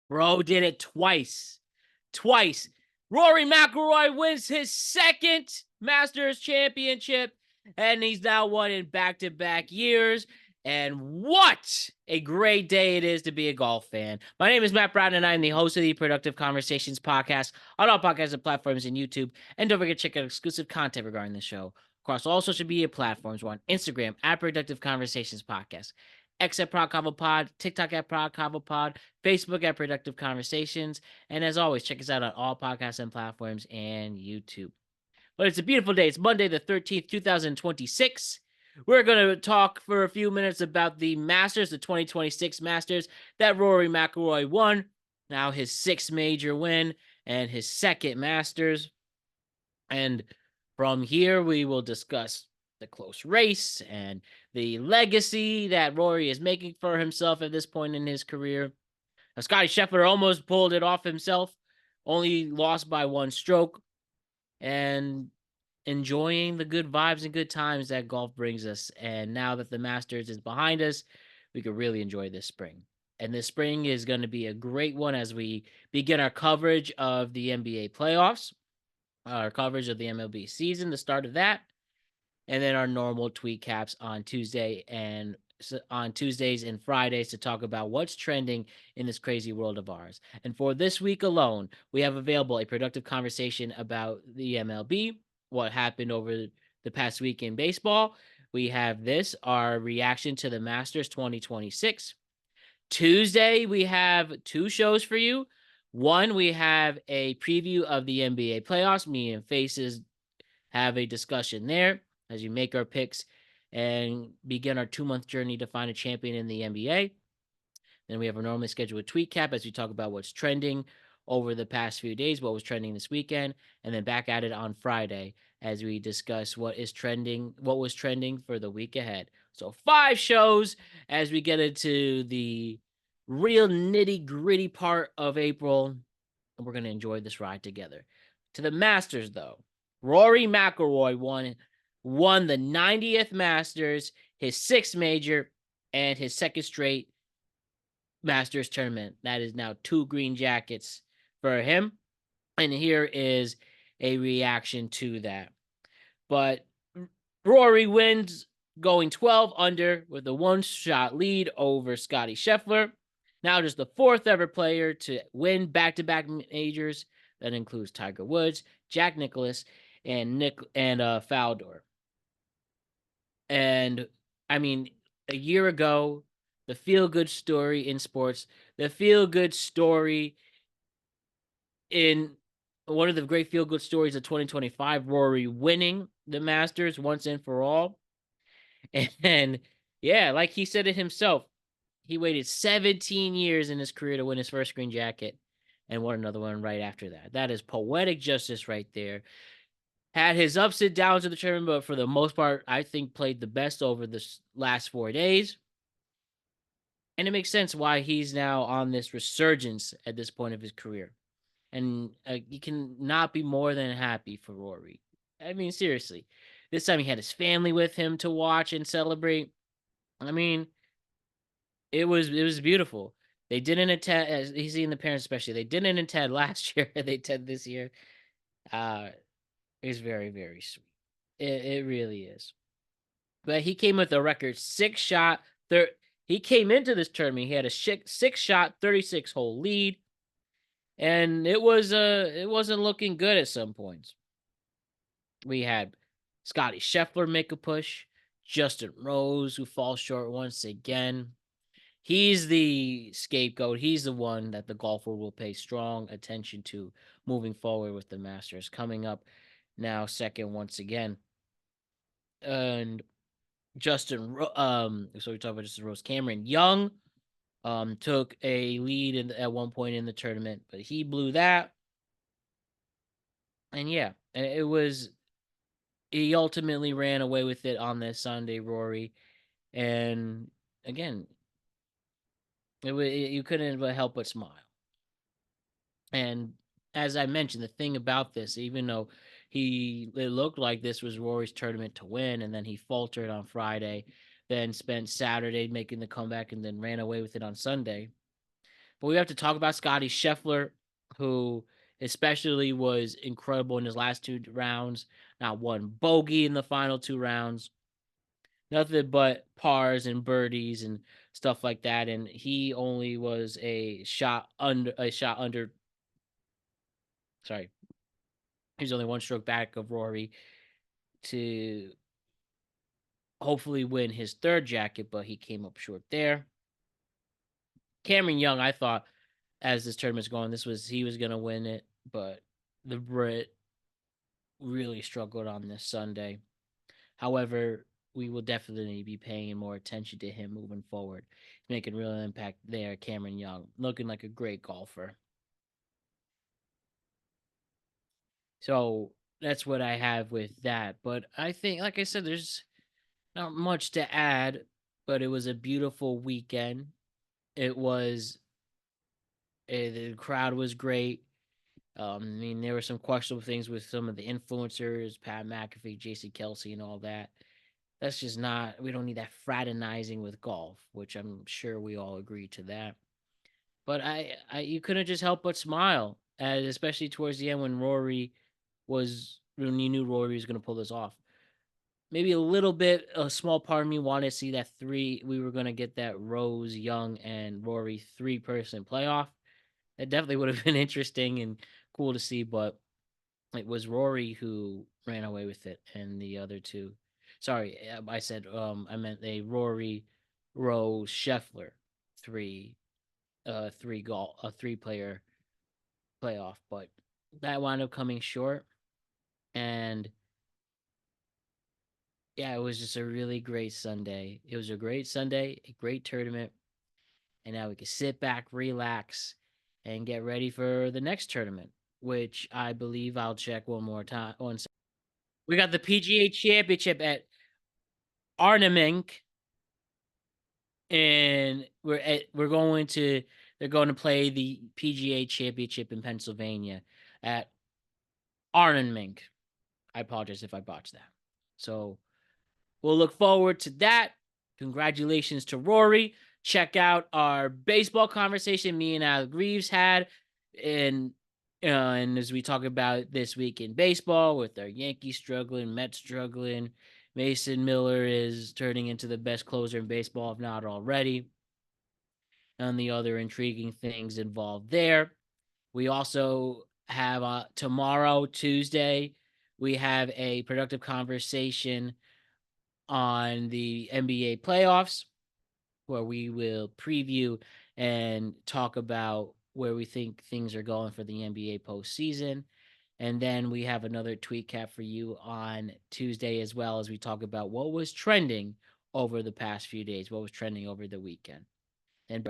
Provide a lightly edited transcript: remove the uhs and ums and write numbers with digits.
Bro did it twice. Twice. Rory McIlroy wins his second Masters championship, and he's now won in back-to-back years. And what a great day it is to be a golf fan. My name is Matt Brown, and I'm the host of the Productive Conversations podcast on all podcast platforms and YouTube. And don't forget to check out exclusive content regarding the show across all social media platforms. We're on Instagram at Productive Conversations Podcast, X at Prod Convo Pod, TikTok at Prod Convo Pod, Facebook at Productive Conversations. And as always, check us out on all podcasts and platforms and YouTube. But it's a beautiful day. It's Monday the 13th, 2026. We're going to talk for a few minutes about the Masters, the 2026 Masters that Rory McIlroy won. Now his sixth major win and his second Masters. And from here, we will discuss the close race and the legacy that Rory is making for himself at this point in his career. Now, Scottie Scheffler almost pulled it off himself, only lost by one stroke, and enjoying the good vibes and good times that golf brings us. And now that the Masters is behind us, we could really enjoy this spring. And this spring is going to be a great one as we begin our coverage of the NBA playoffs, our coverage of the MLB season, the start of that, and then our normal tweet caps on Tuesdays and Fridays to talk about what's trending in this crazy world of ours. And for this week alone, we have available a productive conversation about the MLB, what happened over the past week in baseball. We have our reaction to the Masters 2026. Tuesday, we have two shows for you. One, we have a preview of the NBA playoffs. Me and Faces have a discussion there as we make our picks and begin our 2-month journey to find a champion in the NBA. Then we have our normally scheduled tweet cap as we talk about what's trending over the past few days, what was trending this weekend, and then back at it on Friday as we discuss what was trending for the week ahead. So 5 shows as we get into the real nitty-gritty part of April, and we're going to enjoy this ride together. To the Masters, though, Rory McIlroy won the 90th Masters, his 6th major, and his second straight Masters tournament. That is now 2 green jackets for him. And here is a reaction to that. But Rory wins going 12 under with a 1-shot lead over Scottie Scheffler. Now just the 4th ever player to win back-to-back majors. That includes Tiger Woods, Jack Nicklaus, and Faldo. And I mean, a year ago, the feel-good story in sports, the feel-good story in one of the great feel-good stories of 2025, Rory winning the Masters once and for all. And yeah, like he said it himself, he waited 17 years in his career to win his first green jacket and won another one right after that. That is poetic justice right there. Had his ups and downs in the tournament, but for the most part, I think played the best over the last 4 days. And it makes sense why he's now on this resurgence at this point of his career. And you can not be more than happy for Rory. I mean, seriously. This time he had his family with him to watch and celebrate. I mean, it was beautiful. They didn't attend, as he's seen the parents especially, they didn't attend last year. They attend this year. It's very, very sweet. It really is. But he came with a record 6-shot. He came into this tournament. He had a 6-shot, 36-hole lead, and it wasn't looking good at some points. We had Scottie Scheffler make a push, Justin Rose who falls short once again. He's the scapegoat. He's the one that the golfer will pay strong attention to moving forward with the Masters. Coming up now second once again. And so we talked about Justin Rose. Cameron Young took a lead at one point in the tournament, but he blew that. And yeah, he ultimately ran away with it on this Sunday, Rory. And again, you couldn't help but smile. And as I mentioned, the thing about this, even though it looked like this was Rory's tournament to win, and then he faltered on Friday, then spent Saturday making the comeback, and then ran away with it on Sunday. But we have to talk about Scottie Scheffler, who especially was incredible in his last 2 rounds. Not one bogey in the final 2 rounds. Nothing but pars and birdies and stuff like that. And he only was a shot under. Sorry, he was only one stroke back of Rory to hopefully win his third jacket, but he came up short there. Cameron Young, I thought as this tournament's going, he was gonna win it, but the Brit really struggled on this Sunday. However, we will definitely be paying more attention to him moving forward. He's making real impact there, Cameron Young, looking like a great golfer. So that's what I have with that. But I think, like I said, there's not much to add, but it was a beautiful weekend. It was, the crowd was great. I mean, there were some questionable things with some of the influencers, Pat McAfee, JC Kelsey, and all that. That's just not, we don't need that fraternizing with golf, which I'm sure we all agree to that. But you couldn't just help but smile, especially towards the end when you knew Rory was going to pull this off. Maybe a small part of me wanted to see we were going to get that Rose, Young, and Rory 3-person playoff. That definitely would have been interesting and cool to see, but it was Rory who ran away with it, and the other two. Sorry, I meant a Rory, Rose, Scheffler, three, a 3-player playoff, but that wound up coming short. And yeah, it was just a really great Sunday. It was a great Sunday, a great tournament, and now we can sit back, relax, and get ready for the next tournament, which I believe I'll check one more time. We got the PGA Championship at Arnhem, and they're going to play the PGA Championship in Pennsylvania at Arnhem. I apologize if I botched that. So we'll look forward to that. Congratulations to Rory. Check out our baseball conversation me and Alec Reeves had, and as we talk about this week in baseball with our Yankees struggling, Mets struggling, Mason Miller is turning into the best closer in baseball, if not already, and the other intriguing things involved there. We also have tomorrow, Tuesday, we have a productive conversation on the NBA playoffs, where we will preview and talk about where we think things are going for the NBA postseason. And then we have another tweet cap for you on Tuesday, as well as we talk about what was trending over the past few days, what was trending over the weekend. And